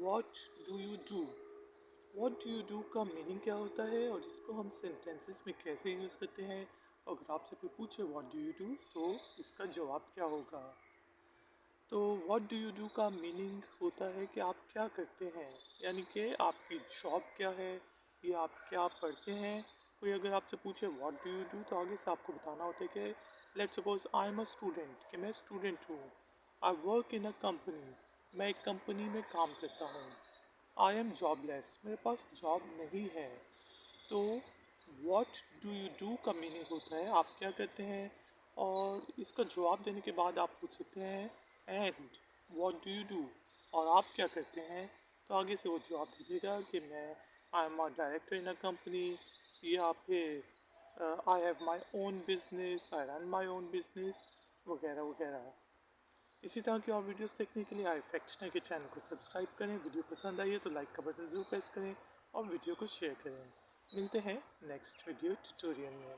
What do you do. What do you do का meaning क्या होता है और इसको हम सेंटेंसेस में कैसे यूज़ करते हैं। अगर आपसे कोई पूछे वॉट डू यू डू तो इसका जवाब क्या होगा। तो वॉट डू यू डू का मीनिंग होता है कि आप क्या करते हैं, यानी कि आपकी जॉब क्या है या आप क्या पढ़ते हैं। कोई अगर आपसे पूछे व्हाट डू यू डू तो आगे से आपको बताना होता है कि let's suppose I am a student, कि मैं स्टूडेंट हूँ। I work in a company, मैं एक कंपनी में काम करता हूँ। आई एम जॉबलेस, मेरे पास जॉब नहीं है। तो व्हाट डू यू डू का मीनिंग होता है आप क्या करते हैं, और इसका जवाब देने के बाद आप पूछ सकते हैं and what do you do, और आप क्या करते हैं। तो आगे से वो जवाब दे देगा कि मैं I am a director in a company, या फिर I have my own business, I run my own business, वगैरह वगैरह। इसी तरह की और वीडियोस देखने के लिए आई फैक्शनर के चैनल को सब्सक्राइब करें। वीडियो पसंद आई है तो लाइक का बटन जरूर प्रेस करें और वीडियो को शेयर करें। मिलते हैं नेक्स्ट वीडियो ट्यूटोरियल में।